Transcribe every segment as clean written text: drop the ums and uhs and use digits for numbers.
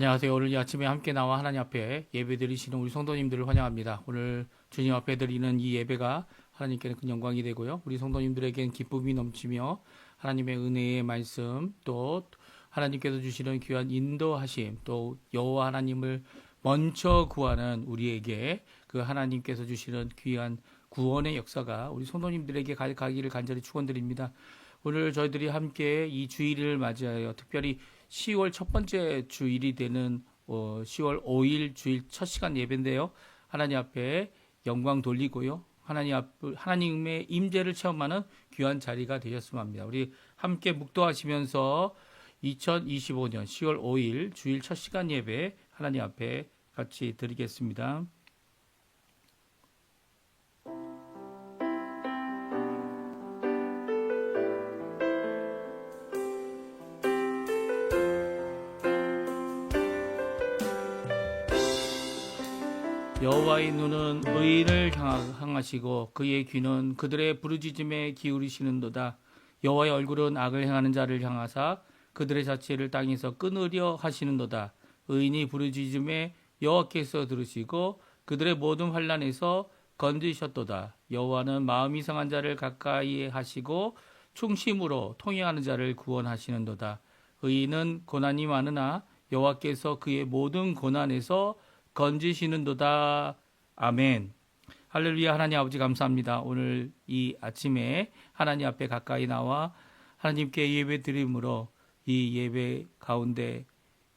안녕하세요. 오늘 이 아침에 함께 나와 하나님 앞에 예배 드리시는 우리 성도님들을 환영합니다. 오늘 주님 앞에 드리는 이 예배가 하나님께는 큰 영광이 되고요. 우리 성도님들에겐 기쁨이 넘치며 하나님의 은혜의 말씀, 또 하나님께서 주시는 귀한 인도하심, 또 여호와 하나님을 먼저 구하는 우리에게 그 하나님께서 주시는 귀한 구원의 역사가 우리 성도님들에게 가기를 간절히 축원드립니다. 오늘 저희들이 함께 이 주일을 맞이하여 특별히 10월 첫 번째 주일이 되는 10월 5일 주일 첫 시간 예배인데요. 하나님 앞에 영광 돌리고요. 하나님의 임재를 체험하는 귀한 자리가 되셨으면 합니다. 우리 함께 묵도하시면서 2025년 10월 5일 주일 첫 시간 예배 하나님 앞에 같이 드리겠습니다. 여호와의 눈은 의인을 향하시고 그의 귀는 그들의 부르짖음에 기울이시는도다. 여호와의 얼굴은 악을 행하는 자를 향하사 그들의 자취를 땅에서 끊으려 하시는도다. 의인이 부르짖음에 여호와께서 들으시고 그들의 모든 환난에서 건지셨도다. 여호와는 마음이 상한 자를 가까이 하시고 충심으로 통행하는 자를 구원하시는도다. 의인은 고난이 많으나 여호와께서 그의 모든 고난에서 건지시는도다. 아멘. 할렐루야. 하나님 아버지 감사합니다. 오늘 이 아침에 하나님 앞에 가까이 나와 하나님께 예배 드림으로 이 예배 가운데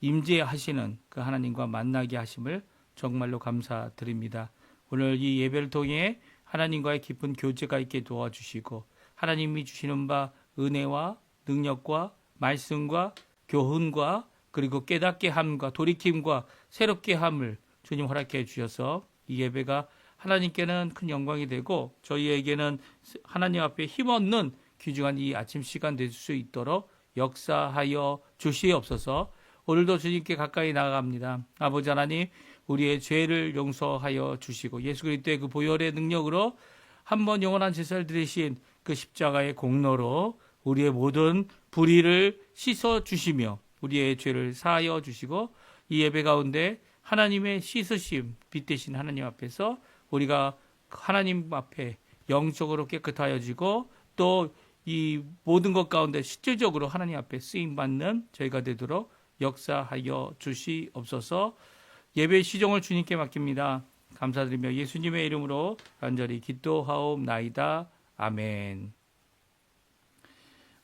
임재하시는 그 하나님과 만나게 하심을 정말로 감사드립니다. 오늘 이 예배를 통해 하나님과의 깊은 교제가 있게 도와주시고 하나님이 주시는 바 은혜와 능력과 말씀과 교훈과 그리고 깨닫게 함과 돌이킴과 새롭게 함을 주님 허락해 주셔서 이 예배가 하나님께는 큰 영광이 되고 저희에게는 하나님 앞에 힘없는 귀중한 이 아침 시간 될 수 있도록 역사하여 주시옵소서. 오늘도 주님께 가까이 나아갑니다. 아버지 하나님, 우리의 죄를 용서하여 주시고 예수 그리스도의 그 보혈의 능력으로 한 번 영원한 제사를 드리신 그 십자가의 공로로 우리의 모든 불의를 씻어 주시며 우리의 죄를 사하여 주시고 이 예배 가운데 하나님의 씻으심, 빛 대신 하나님 앞에서 우리가 하나님 앞에 영적으로 깨끗하여지고 또 이 모든 것 가운데 실질적으로 하나님 앞에 쓰임받는 저희가 되도록 역사하여 주시옵소서. 예배 시종을 주님께 맡깁니다. 감사드리며 예수님의 이름으로 간절히 기도하옵나이다. 아멘.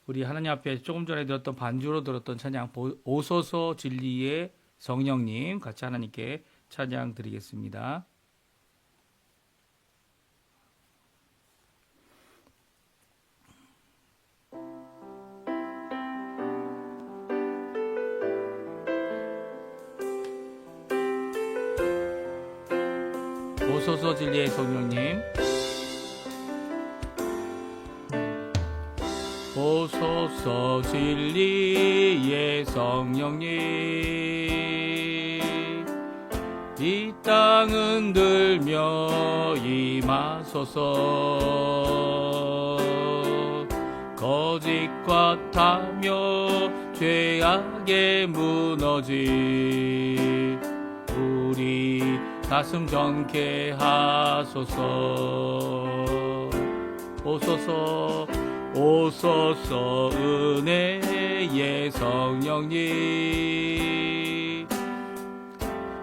우리 하나님 앞에 조금 전에 들었던 반주로 들었던 찬양 오소서 진리의 성령님 같이 하나님께 찬양 드리겠습니다. 오소서 진리의 성령님, 오소서 진리의 성령님, 이 땅은 들며 임하소서. 거짓과 타며 죄악에 무너진 우리 가슴 정케 하소서. 오소서 오소서 은혜의 성령님,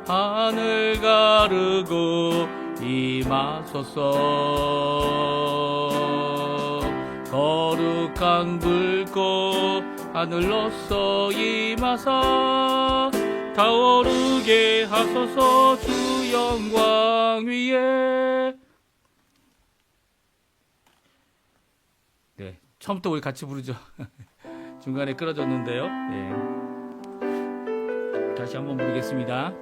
하늘 가르고 임하소서. 거룩한 불꽃 하늘로서 임하사 타오르게 하소서. 주 영광 위에. 네, 처음부터 우리 같이 부르죠. 중간에 끊어졌는데요. 네. 다시 한번 부르겠습니다.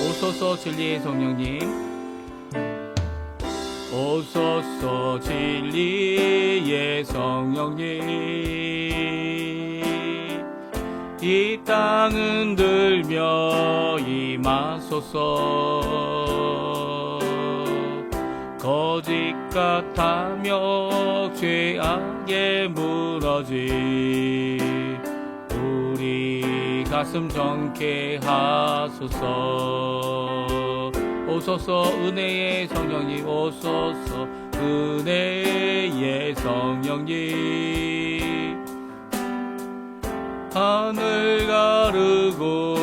오소서 진리의 성령님, 오소서 진리의 성령님, 이 땅은 들며 임하소서. 거짓 같아며 죄악 강하게 무너지 우리 가슴 정케 하소서. 오소서 은혜의 성령님 오소서 은혜의 성령님 하늘 가르고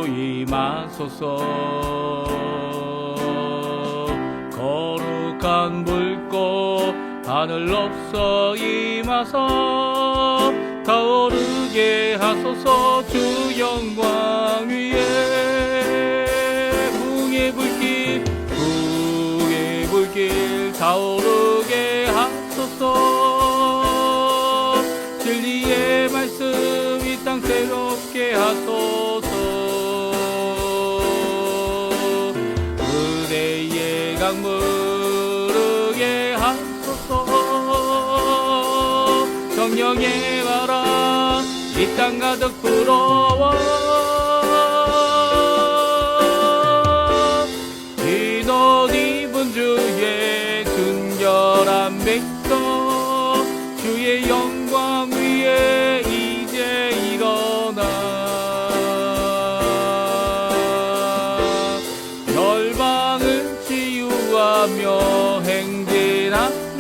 임하소서. 거룩한 불꽃 하늘 없어 임하사 타오르게 하소서. 주 영광 위에 붕의 불길 타오르게 하소서. 진리의 말씀 이 땅 새롭게 하소서. 은혜의 강물 흐르게 하소서. 성령의 바람 이 땅 가득 불어와 흰 옷 입은 주의 순결한 백성 주의 영광 위에 이제 일어나 열방을 치유하며 행진하는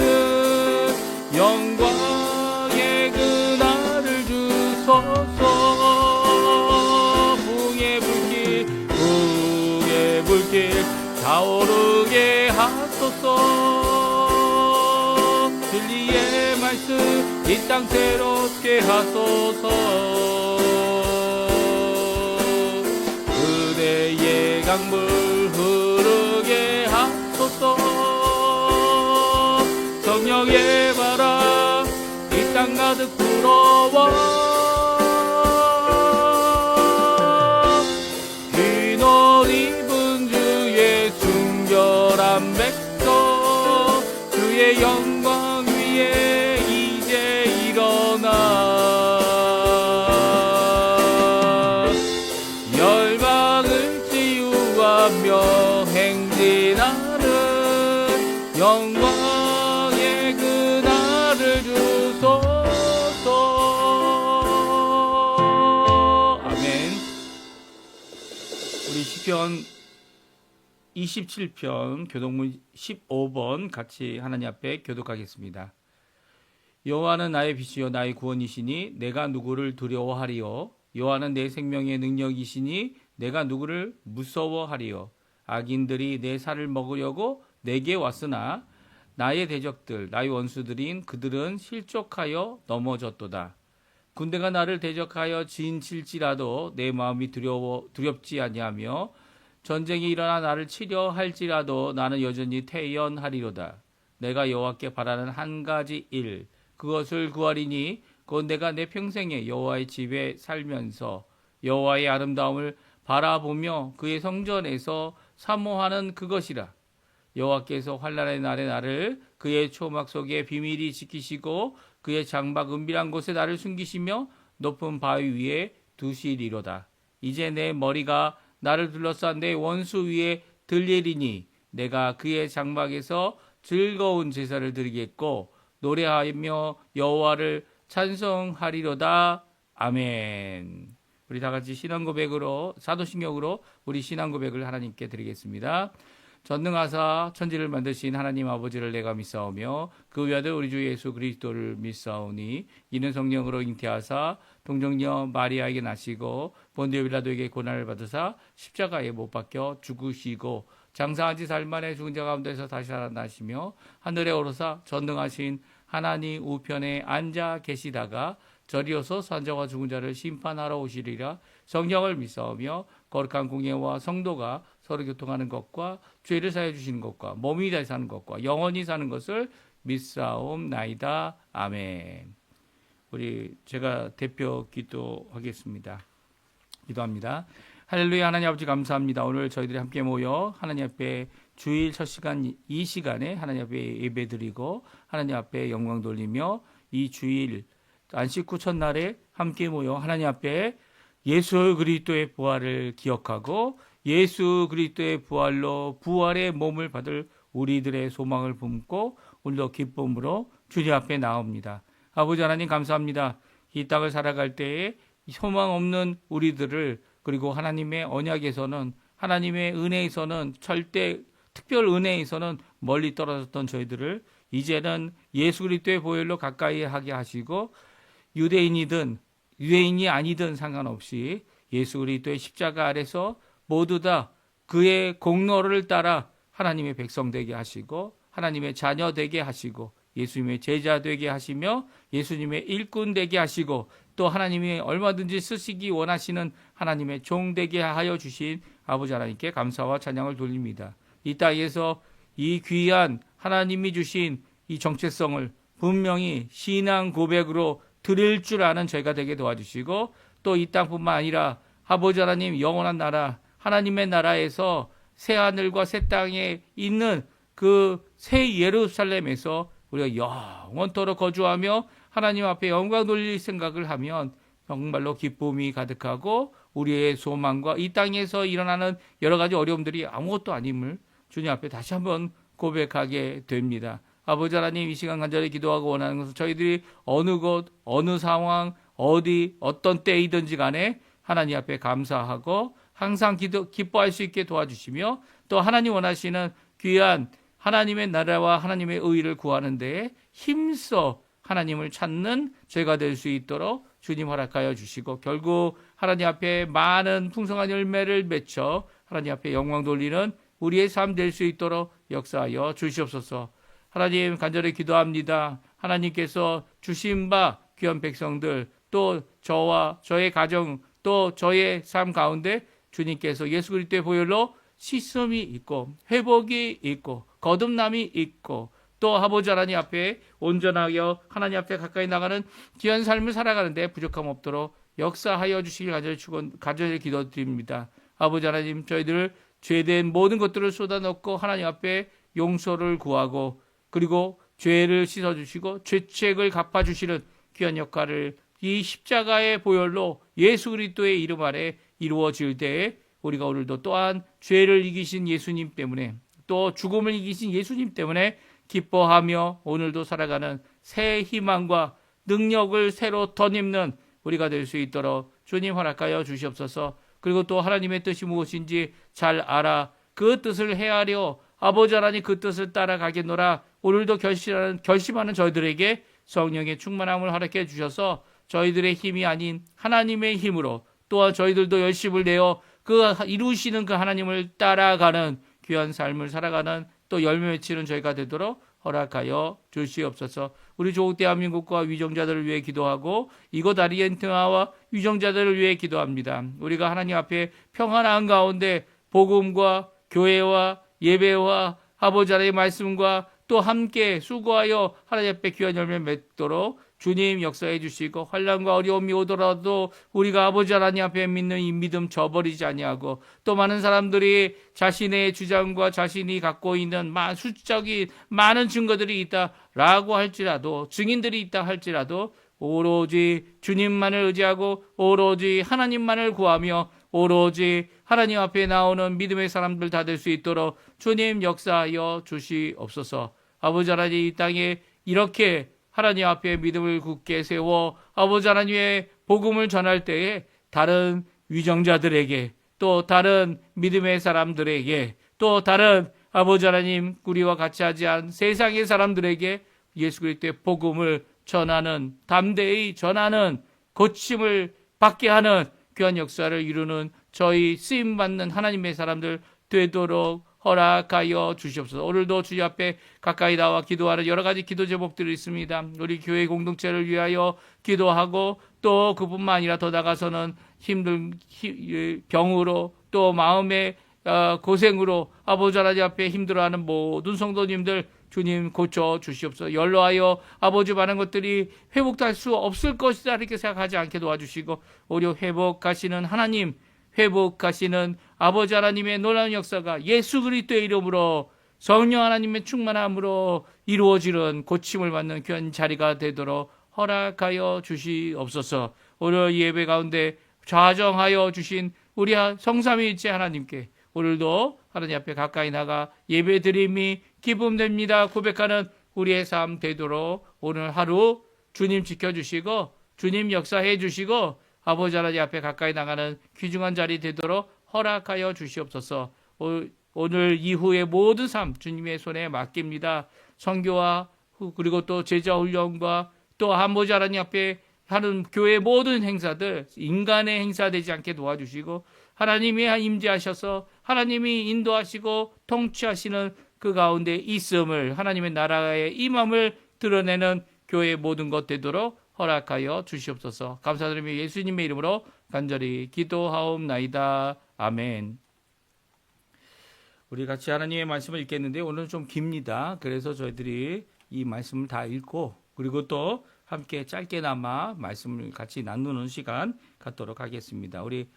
영광의 그날을 주소서. 붕의 불길 타오르게 하소서. 진리의 말씀 이 땅 새롭게 하소서. 은혜의 강물 흐르게 하소서. 성령의 바람 이 땅 가득 불어와 흰 옷 입은 주의 순결한 백성 주의 영광 위에 이제 일어나 열방을 치유하며 행진하는 영광의 그날을 주소서. 아멘. 우리 시편 27편 교독문 15번 같이 하나님 앞에 교독하겠습니다. 여호와는 나의 빛이요 나의 구원이시니 내가 누구를 두려워하리요. 여호와는 내 생명의 능력이시니 내가 누구를 무서워하리요. 악인들이 내 살을 먹으려고 내게 왔으나 나의 대적들 나의 원수들인 그들은 실족하여 넘어졌도다. 군대가 나를 대적하여 진칠지라도 내 마음이 두렵지 아니하며 전쟁이 일어나 나를 치려 할지라도 나는 여전히 태연하리로다. 내가 여호와께 바라는 한 가지 일 그것을 구하리니 곧 내가 내 평생에 여호와의 집에 살면서 여호와의 아름다움을 바라보며 그의 성전에서 사모하는 그것이라. 여호와께서 환난의 날에 나를 그의 초막 속에 비밀히 지키시고 그의 장막 은밀한 곳에 나를 숨기시며 높은 바위 위에 두시리로다. 이제 내 머리가 나를 둘러싼 내 원수 위에 들리리니 내가 그의 장막에서 즐거운 제사를 드리겠고 노래하며 여호와를 찬송하리로다. 아멘. 우리 다 같이 신앙 고백으로 사도신경으로 우리 신앙 고백을 하나님께 드리겠습니다. 전능하사 천지를 만드신 하나님 아버지를 내가 믿사오며 그 외아들 우리 주 예수 그리스도를 믿사오니 이는 성령으로 잉태하사 동정녀 마리아에게 나시고 본디오 빌라도에게 고난을 받으사 십자가에 못 박혀 죽으시고 장사한 지 사흘 만에 죽은 자 가운데서 다시 살아나시며 하늘에 오르사 전능하신 하나님 우편에 앉아 계시다가 저리어서 산자와 죽은 자를 심판하러 오시리라. 성령을 믿사오며 거룩한 공예와 성도가 서로 교통하는 것과 죄를 사해 주시는 것과 몸이 다시 사는 것과 영원히 사는 것을 믿사옵나이다. 아멘. 우리 제가 대표 기도하겠습니다. 기도합니다. 할렐루야. 하나님 아버지 감사합니다. 오늘 저희들이 함께 모여 하나님 앞에 주일 첫 시간 이 시간에 하나님 앞에 예배드리고 하나님 앞에 영광 돌리며 이 주일 안식 후 첫날에 함께 모여 하나님 앞에 예수 그리스도의 부활을 기억하고 예수 그리스도의 부활로 부활의 몸을 받을 우리들의 소망을 품고 오늘도 기쁨으로 주님 앞에 나옵니다. 아버지 하나님 감사합니다. 이 땅을 살아갈 때에 소망 없는 우리들을, 그리고 하나님의 언약에서는, 하나님의 은혜에서는, 절대 특별 은혜에서는 멀리 떨어졌던 저희들을 이제는 예수 그리스도의 보혈로 가까이 하게 하시고, 유대인이든 유대인이 아니든 상관없이 예수 그리스도의 십자가 아래서 모두 다 그의 공로를 따라 하나님의 백성 되게 하시고, 하나님의 자녀 되게 하시고, 예수님의 제자 되게 하시며, 예수님의 일꾼 되게 하시고, 또 하나님이 얼마든지 쓰시기 원하시는 하나님의 종 되게 하여 주신 아버지 하나님께 감사와 찬양을 돌립니다. 이 땅에서 이 귀한 하나님이 주신 이 정체성을 분명히 신앙 고백으로 드릴 줄 아는 저희가 되게 도와주시고, 또 이 땅뿐만 아니라 아버지 하나님 영원한 나라, 하나님의 나라에서 새 하늘과 새 땅에 있는 그 새 예루살렘에서 우리가 영원토록 거주하며 하나님 앞에 영광 돌릴 생각을 하면 정말로 기쁨이 가득하고, 우리의 소망과 이 땅에서 일어나는 여러 가지 어려움들이 아무것도 아님을 주님 앞에 다시 한번 고백하게 됩니다. 아버지 하나님, 이 시간 간절히 기도하고 원하는 것은 저희들이 어느 곳, 어느 상황, 어디, 어떤 때이든지 간에 하나님 앞에 감사하고 항상 기뻐할 수 있게 도와주시며, 또 하나님 원하시는 귀한 하나님의 나라와 하나님의 의를 구하는 데에 힘써 하나님을 찾는 죄가 될 수 있도록 주님 허락하여 주시고, 결국 하나님 앞에 많은 풍성한 열매를 맺혀 하나님 앞에 영광 돌리는 우리의 삶 될 수 있도록 역사하여 주시옵소서. 하나님, 간절히 기도합니다. 하나님께서 주신 바 귀한 백성들, 또 저와 저의 가정, 또 저의 삶 가운데 주님께서 예수 그리스도의 보혈로 씻음이 있고 회복이 있고 거듭남이 있고, 또 아버지 하나님 앞에 온전하여 하나님 앞에 가까이 나가는 귀한 삶을 살아가는데 부족함 없도록 역사하여 주시길 간절히 기도드립니다. 아버지 하나님, 저희들 죄된 모든 것들을 쏟아넣고 하나님 앞에 용서를 구하고, 그리고 죄를 씻어주시고 죄책을 갚아주시는 귀한 역할을 이 십자가의 보혈로 예수 그리스도의 이름 아래 이루어질 때에 우리가 오늘도 또한 죄를 이기신 예수님 때문에, 또 죽음을 이기신 예수님 때문에 기뻐하며 오늘도 살아가는 새 희망과 능력을 새로 덧입는 우리가 될 수 있도록 주님 허락하여 주시옵소서. 그리고 또 하나님의 뜻이 무엇인지 잘 알아 그 뜻을 헤아려 아버지 하나님 그 뜻을 따라가겠노라. 오늘도 결심하는 저희들에게 성령의 충만함을 허락해 주셔서 저희들의 힘이 아닌 하나님의 힘으로, 또한 저희들도 열심을 내어 그 이루시는 그 하나님을 따라가는 귀한 삶을 살아가는, 또 열매 맺히는 저희가 되도록 허락하여 주시옵소서. 우리 조국 대한민국과 위정자들을 위해 기도하고 이곳 아르헨티나와 위정자들을 위해 기도합니다. 우리가 하나님 앞에 평안한 가운데 복음과 교회와 예배와 아버지 하나님의 말씀과 또 함께 수고하여 하나님 앞에 귀한 열매 맺도록 주님 역사해 주시고, 환난과 어려움이 오더라도 우리가 아버지 하나님 앞에 믿는 이 믿음 저버리지 아니하고, 또 많은 사람들이 자신의 주장과 자신이 갖고 있는 수적인 많은 증거들이 있다라고 할지라도, 증인들이 있다 할지라도 오로지 주님만을 의지하고 오로지 하나님만을 구하며 오로지 하나님 앞에 나오는 믿음의 사람들 다 될 수 있도록 주님 역사하여 주시옵소서. 아버지 하나님, 이 땅에 이렇게 하나님 앞에 믿음을 굳게 세워 아버지 하나님의 복음을 전할 때에 다른 위정자들에게, 또 다른 믿음의 사람들에게, 또 다른 아버지 하나님 우리와 같이 하지 않은 세상의 사람들에게 예수 그리스도의 복음을 전하는, 담대히 전하는, 고침을 받게 하는 귀한 역사를 이루는 저희 쓰임받는 하나님의 사람들 되도록 허락하여 주시옵소서. 오늘도 주님 앞에 가까이 나와 기도하는 여러 가지 기도 제목들이 있습니다. 우리 교회 공동체를 위하여 기도하고, 또 그뿐만 아니라 더 나가서는 병으로, 또 마음의 고생으로 아버지 하나님 앞에 힘들어하는 모든 성도님들 주님 고쳐 주시옵소서. 연로하여 아버지 많은 것들이 회복할 수 없을 것이다 이렇게 생각하지 않게 도와주시고, 오히려 회복하시는 하나님, 회복하시는 아버지 하나님의 놀라운 역사가 예수 그리스도의 이름으로 성령 하나님의 충만함으로 이루어지는 고침을 받는 귀한 자리가 되도록 허락하여 주시옵소서. 오늘 예배 가운데 좌정하여 주신 우리 성삼위일체 하나님께 오늘도 하나님 앞에 가까이 나가 예배 드림이 기쁨됩니다 고백하는 우리의 삶 되도록 오늘 하루 주님 지켜주시고 주님 역사해 주시고 아버지 하나님 앞에 가까이 나가는 귀중한 자리 되도록 허락하여 주시옵소서. 오늘 이후의 모든 삶 주님의 손에 맡깁니다. 선교와 그리고 또 제자 훈련과 또 아버지 하나님 앞에 하는 교회 모든 행사들 인간의 행사되지 않게 도와주시고 하나님이 임재하셔서 하나님이 인도하시고 통치하시는 그 가운데 있음을 하나님의 나라의 임함을 드러내는 교회의 모든 것 되도록 허락하여 주시옵소서. 감사드리며 예수님의 이름으로 간절히 기도하옵나이다. 아멘. 우리 같이 하나님의 말씀을 읽겠는데 오늘은 좀 깁니다. 그래서 저희들이 이 말씀을 다 읽고 그리고 또 함께 짧게나마 말씀을 같이 나누는 시간 갖도록 하겠습니다. 우리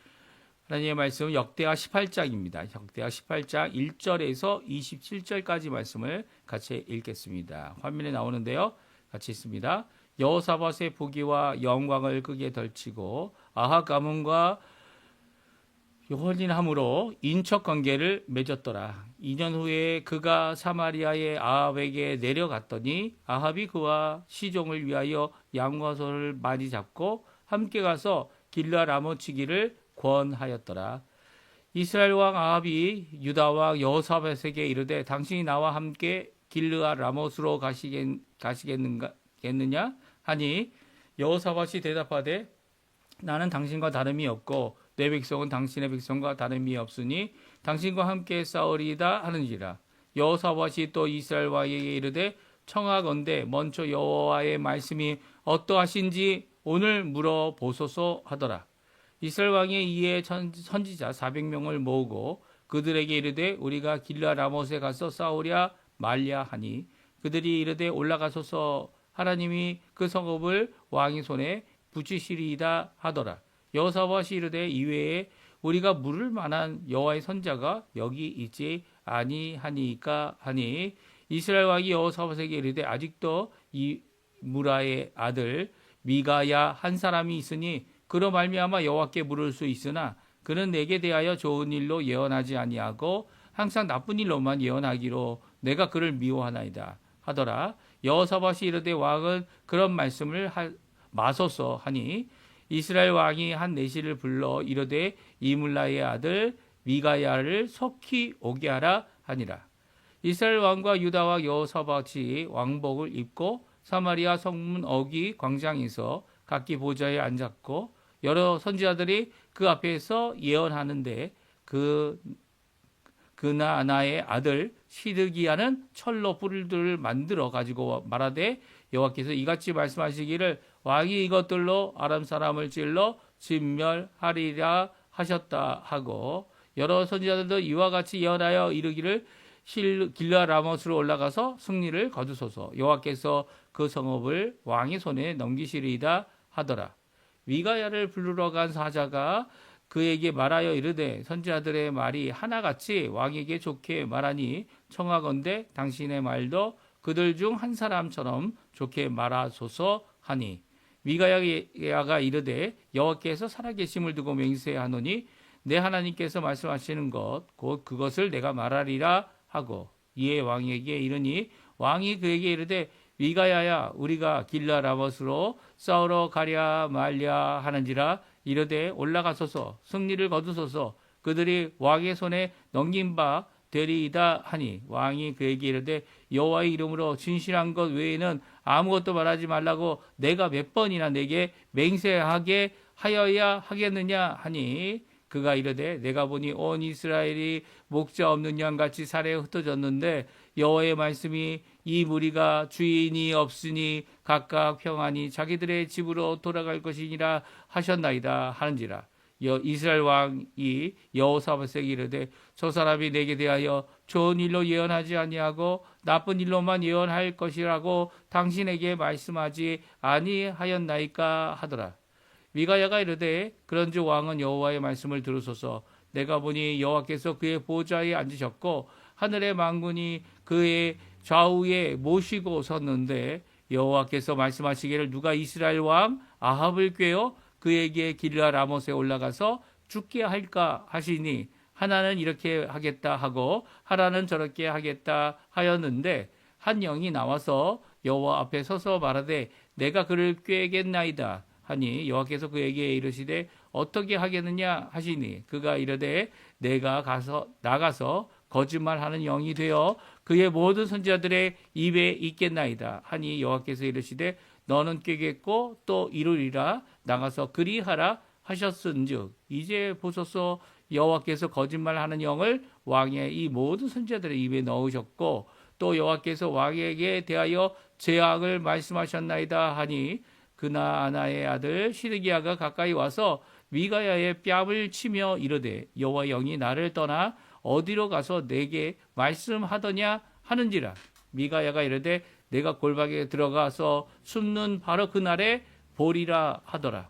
하나님의 말씀은 역대하 18장입니다. 역대하 18장 1절에서 27절까지 말씀을 같이 읽겠습니다. 화면에 나오는데요. 같이 읽습니다. 여호사밧의 부귀와 영광을 크게 덜치고 아합 가문과 혼인함으로 인척 관계를 맺었더라. 2년 후에 그가 사마리아의 아합에게 내려갔더니 아합이 그와 시종을 위하여 양과 소를 많이 잡고 함께 가서 길르앗 라모치기를 권하였더라. 이스라엘 왕 아합이 유다 왕 여호사밧에게 이르되 당신이 나와 함께 길르앗 라못으로 가시겠느냐 하니 여호사밧이 대답하되 나는 당신과 다름이 없고 내 백성은 당신의 백성과 다름이 없으니 당신과 함께 싸우리이다 하는지라. 여호사밧이 또 이스라엘 왕에게 이르되 청하건대 먼저 여호와의 말씀이 어떠하신지 오늘 물어보소서 하더라. 이스라엘 왕이 이에 선지자 400명을 모으고 그들에게 이르되 우리가 길르앗 라못에 가서 싸우랴 말랴 하니 그들이 이르되 올라가소서 하나님이 그 성읍을 왕의 손에 붙이시리이다 하더라. 여호사밧이 이르되 이외에 우리가 물을 만한 여호와의 선자가 여기 있지 아니하니까 하니 이스라엘 왕이 여호사밧에게 이르되 아직도 이 무라의 아들 미가야 한 사람이 있으니 그로 말미암아 여호와께 물을 수 있으나 그는 내게 대하여 좋은 일로 예언하지 아니하고 항상 나쁜 일로만 예언하기로 내가 그를 미워하나이다 하더라. 여호사밧이 이르되 왕은 그런 말씀을 마소서 하니 이스라엘 왕이 한 내시를 불러 이르되 이물라의 아들 미가야를 속히 오게 하라 하니라. 이스라엘 왕과 유다 왕 여호사밧이 왕복을 입고 사마리아 성문 어기 광장에서 각기 보좌에 앉았고 여러 선지자들이 그 앞에서 예언하는데 그나아나의 아들 시드기야는 철로 뿔들을 만들어 가지고 말하되 여호와께서 이같이 말씀하시기를 왕이 이것들로 아람 사람을 찔러 진멸하리라 하셨다 하고 여러 선지자들도 이와 같이 예언하여 이르기를 길르앗 라못으로 올라가서 승리를 거두소서 여호와께서 그 성읍을 왕의 손에 넘기시리이다 하더라. 미가야를 부르러 간 사자가 그에게 말하여 이르되 선지자들의 말이 하나같이 왕에게 좋게 말하니 청하건대 당신의 말도 그들 중 한 사람처럼 좋게 말하소서 하니 미가야가 이르되 여호와께서 살아계심을 두고 맹세하노니 내 하나님께서 말씀하시는 것 곧 그것을 내가 말하리라 하고 이에 왕에게 이르니 왕이 그에게 이르되 미가야야 우리가 길르앗 라못으로 싸우러 가랴 말랴 하는지라 이르되 올라가소서 승리를 거두소서 그들이 왕의 손에 넘긴 바 되리이다 하니 왕이 그에게 이르되 여호와의 이름으로 진실한 것 외에는 아무것도 말하지 말라고 내가 몇 번이나 내게 맹세하게 하여야 하겠느냐 하니 그가 이르되 내가 보니 온 이스라엘이 목자 없는 양같이 살에 흩어졌는데 여호와의 말씀이 이 무리가 주인이 없으니 각각 평안히 자기들의 집으로 돌아갈 것이니라 하셨나이다 하는지라. 이스라엘 왕이 여호사밧에게 이르되 저 사람이 내게 대하여 좋은 일로 예언하지 아니하고 나쁜 일로만 예언할 것이라고 당신에게 말씀하지 아니하였나이까 하더라. 미가야가 이르되 그런즉 왕은 여호와의 말씀을 들으소서 내가 보니 여호와께서 그의 보좌에 앉으셨고 하늘의 만군이 그의 좌우에 모시고 섰는데 여호와께서 말씀하시기를 누가 이스라엘 왕 아합을 꾀어 그에게 길르앗 라못에 올라가서 죽게 할까 하시니 하나는 이렇게 하겠다 하고 하나는 저렇게 하겠다 하였는데 한 영이 나와서 여호와 앞에 서서 말하되 내가 그를 꾀겠나이다 하니 여호와께서 그에게 이르시되 어떻게 하겠느냐 하시니 그가 이르되 내가 나가서 거짓말하는 영이 되어 그의 모든 선지자들의 입에 있겠나이다 하니 여호와께서 이르시되 너는 꾀겠고 또 이루리라 나가서 그리하라 하셨은즉 이제 보소서 여호와께서 거짓말하는 영을 왕의 이 모든 선지자들의 입에 넣으셨고 또 여호와께서 왕에게 대하여 재앙을 말씀하셨나이다 하니 그나아나의 아들 시드기야가 가까이 와서 미가야의 뺨을 치며 이르되 여호와 영이 나를 떠나 어디로 가서 내게 말씀하더냐 하는지라. 미가야가 이르되 내가 골방에 들어가서 숨는 바로 그날에 보리라 하더라.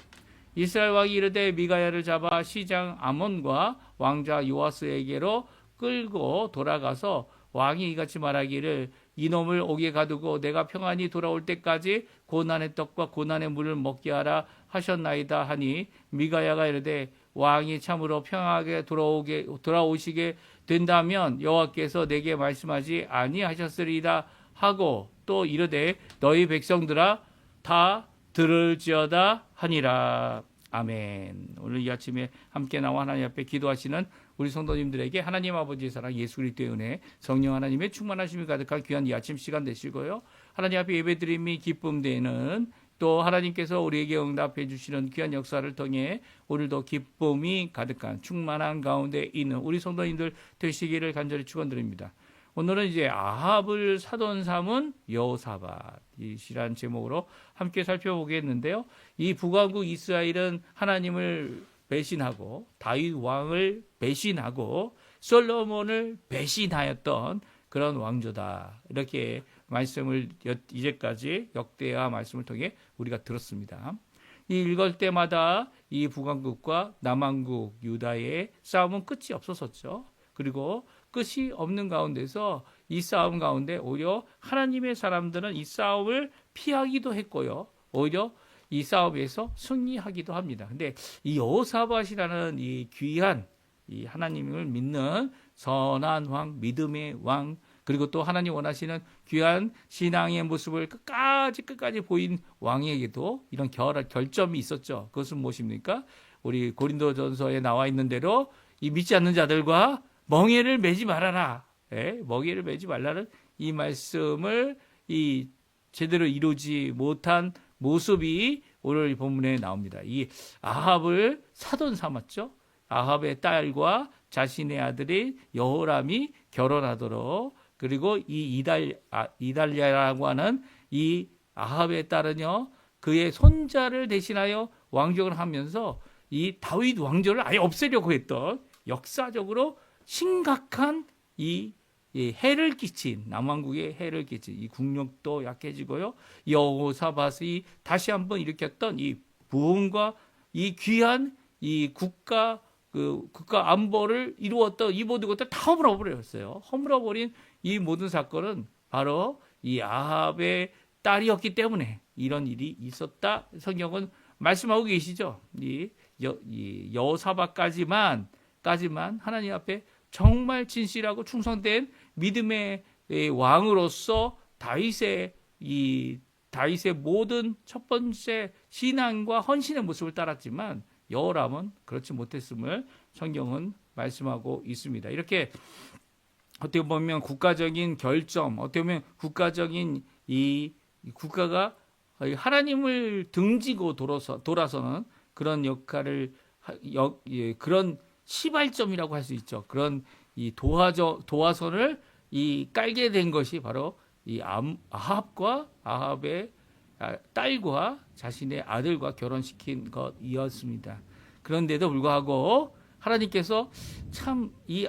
이스라엘 왕이 이르되 미가야를 잡아 시장 아몬과 왕자 요아스에게로 끌고 돌아가서 왕이 이같이 말하기를 이놈을 옥에 가두고 내가 평안히 돌아올 때까지 고난의 떡과 고난의 물을 먹게 하라 하셨나이다 하니 미가야가 이르되 왕이 참으로 평안하게 돌아오시게 된다면 여호와께서 내게 말씀하지 아니하셨으리이다 하고 또 이르되 너희 백성들아 다 들을지어다 하니라. 아멘. 오늘 이 아침에 함께 나와 하나님 앞에 기도하시는 우리 성도님들에게 하나님 아버지의 사랑 예수 그리스도의 은혜 성령 하나님의 충만하심이 가득한 귀한 이 아침 시간 되시고요. 하나님 앞에 예배드림이 기쁨 되는 또 하나님께서 우리에게 응답해 주시는 귀한 역사를 통해 오늘도 기쁨이 가득한 충만한 가운데 있는 우리 성도님들 되시기를 간절히 축원드립니다. 오늘은 이제 아합을 사돈 삼은 여호사밧이라는 제목으로 함께 살펴보겠는데요. 이 북왕국 이스라엘은 하나님을 배신하고 다윗 왕을 배신하고 솔로몬을 배신하였던 그런 왕조다. 이렇게 말씀을 이제까지 역대하 말씀을 통해 우리가 들었습니다. 이 읽을 때마다 이 북왕국과 남왕국 유다의 싸움은 끝이 없었었죠. 그리고 끝이 없는 가운데서 이 싸움 가운데 오히려 하나님의 사람들은 이 싸움을 피하기도 했고요. 오히려 이 싸움에서 승리하기도 합니다. 근데 이 여호사밧이라는 이 귀한 이 하나님을 믿는 선한 왕, 믿음의 왕, 그리고 또 하나님 원하시는 귀한 신앙의 모습을 끝까지 보인 왕에게도 이런 결점이 있었죠. 그것은 무엇입니까? 우리 고린도전서에 나와 있는 대로 이 믿지 않는 자들과 멍에를 매지 말아라. 멍에를 매지 말라는 이 말씀을 이 제대로 이루지 못한 모습이 오늘 본문에 나옵니다. 이 아합을 사돈 삼았죠. 아합의 딸과 자신의 아들이 여호람이 결혼하도록 그리고 이 이달랴라고 하는 이 아합의 딸은요 그의 손자를 대신하여 왕족을 하면서 이 다윗 왕조를 아예 없애려고 했던 역사적으로 심각한 이 해를 끼친 남왕국에 해를 끼친 이 국력도 약해지고요. 여호사밧이 다시 한번 일으켰던 이 부흥과 이 귀한 이 국가 안보를 이루었던 이 모든 것들 다 허물어버렸어요. 허물어버린 이 모든 사건은 바로 이 아합의 딸이었기 때문에 이런 일이 있었다. 성경은 말씀하고 계시죠. 이 여호사밧까지만 하나님 앞에 정말 진실하고 충성된 믿음의 왕으로서 다윗의 모든 첫 번째 신앙과 헌신의 모습을 따랐지만 여호람은 그렇지 못했음을 성경은 말씀하고 있습니다. 이렇게 어떻게 보면 국가적인 결점, 어떻게 보면 국가적인 이 국가가 하나님을 등지고 돌아서는 그런 역할을 그런 시발점이라고 할 수 있죠. 그런 이 도화선을 이 깔게 된 것이 바로 이 아합과 아합의 딸과 자신의 아들과 결혼시킨 것이었습니다. 그런데도 불구하고 하나님께서 참 이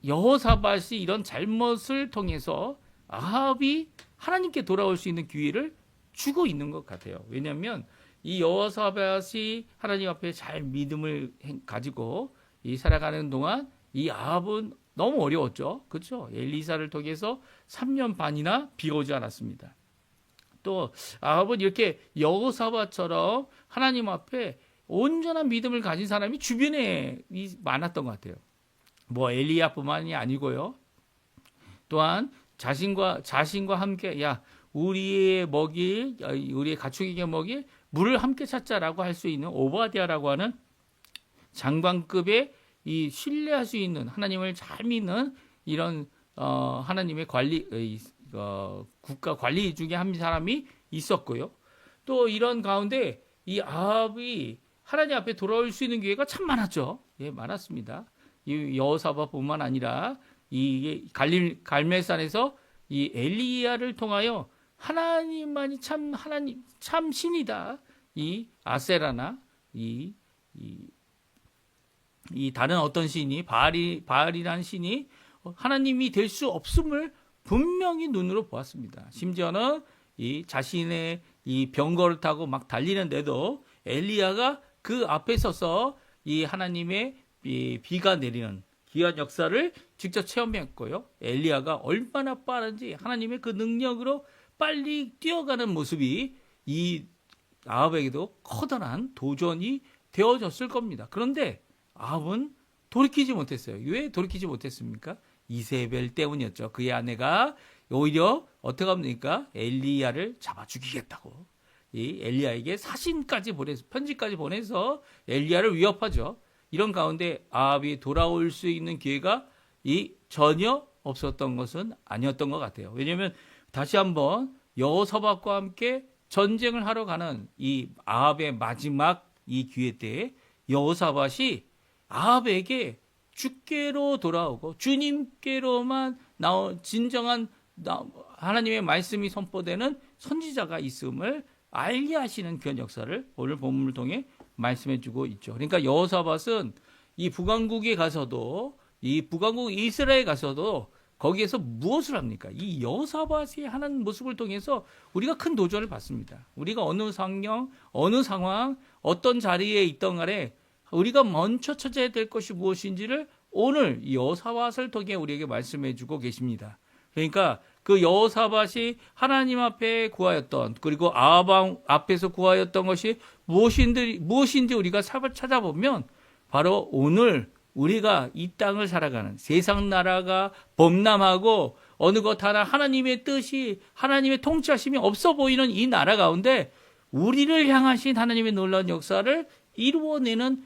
여호사밧이 이런 잘못을 통해서 아합이 하나님께 돌아올 수 있는 기회를 주고 있는 것 같아요. 왜냐하면 이 여호사밧이 하나님 앞에 잘 믿음을 가지고 이 살아가는 동안 이 아합은 너무 어려웠죠. 그렇죠? 엘리사를 통해서 3년 반이나 비 오지 않았습니다. 또 아합은 이렇게 여호사밧처럼 하나님 앞에 온전한 믿음을 가진 사람이 주변에 많았던 것 같아요. 뭐 엘리야뿐만이 아니고요. 또한 자신과 함께 야 우리의 먹일, 우리의 가축에게 먹일 물을 함께 찾자라고 할 수 있는 오바댜라고 하는 장관급의 이 신뢰할 수 있는 하나님을 잘 믿는 이런 하나님의 관리 국가 관리 중에 한 사람이 있었고요. 또 이런 가운데 이 아합이 하나님 앞에 돌아올 수 있는 기회가 참 많았죠. 예, 많았습니다. 이 여호사밧뿐만 아니라 이 갈멜산에서 이 엘리야를 통하여 하나님만이 참 신이다. 이 아세라나 이 다른 어떤 신이 바알이라는 신이 하나님이 될 수 없음을 분명히 눈으로 보았습니다. 심지어는 이 자신의 이 병거를 타고 막 달리는데도 엘리야가 그 앞에 서서 이 하나님의 비가 내리는 귀한 역사를 직접 체험했고요. 엘리야가 얼마나 빠른지 하나님의 그 능력으로 빨리 뛰어가는 모습이 이 아합에게도 커다란 도전이 되어졌을 겁니다. 그런데 아합은 돌이키지 못했어요. 왜 돌이키지 못했습니까? 이세벨 때문이었죠. 그의 아내가 오히려 어떻게 합니까? 엘리야를 잡아 죽이겠다고 이 엘리야에게 편지까지 보내서 엘리야를 위협하죠. 이런 가운데 아합이 돌아올 수 있는 기회가 전혀 없었던 것은 아니었던 것 같아요. 왜냐하면 다시 한번 여호사밧과 함께 전쟁을 하러 가는 이 아합의 마지막 이 기회 때 여호사밧이 아합에게 주께로 돌아오고 주님께로만 진정한 하나님의 말씀이 선포되는 선지자가 있음을 알게 하시는 그런 역사를 오늘 본문을 통해 말씀해 주고 있죠. 그러니까 여호사밧은 이 북왕국에 가서도 이 북왕국 이스라엘에 가서도 거기에서 무엇을 합니까? 이 여호사밧이 하는 모습을 통해서 우리가 큰 도전을 받습니다. 우리가 어느 상황, 어떤 자리에 있던 간에 우리가 먼저 찾아야 될 것이 무엇인지를 오늘 여호사밧을 통해 우리에게 말씀해 주고 계십니다. 그러니까 그 여호사밧이 하나님 앞에 구하였던 그리고 아합 앞에서 구하였던 것이 무엇인지 우리가 찾아보면 바로 오늘 우리가 이 땅을 살아가는 세상 나라가 범람하고 어느 것 하나 하나님의 뜻이 하나님의 통치하심이 없어 보이는 이 나라 가운데 우리를 향하신 하나님의 놀라운 역사를 이루어내는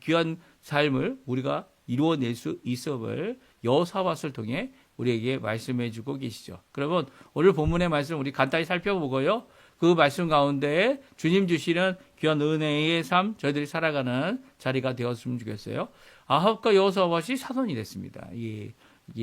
귀한 삶을 우리가 이루어낼 수 있음을 여호사밧을 통해 우리에게 말씀해 주고 계시죠. 그러면 오늘 본문의 말씀 우리 간단히 살펴보고요. 그 말씀 가운데 주님 주시는 귀한 은혜의 삶 저희들이 살아가는 자리가 되었으면 좋겠어요. 아합과 여호사밧이 사돈이 됐습니다. 이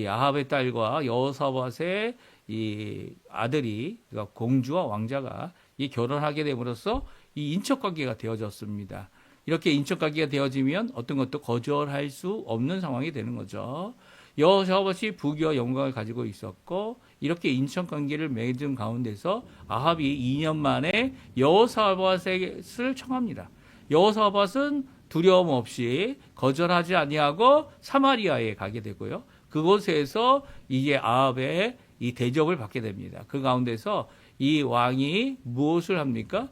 아합의 딸과 여호사밧의 이 아들이 그러니까 공주와 왕자가 이 결혼하게 됨으로써 이 인척 관계가 되어졌습니다. 이렇게 인척 관계가 되어지면 어떤 것도 거절할 수 없는 상황이 되는 거죠. 여호사밧이 부귀와 영광을 가지고 있었고 이렇게 인척 관계를 맺은 가운데서 아합이 2년 만에 여호사밧을 청합니다. 여호사밧은 두려움 없이 거절하지 아니하고 사마리아에 가게 되고요. 그곳에서 이제 아합의 이 대접을 받게 됩니다. 그 가운데서 이 왕이 무엇을 합니까?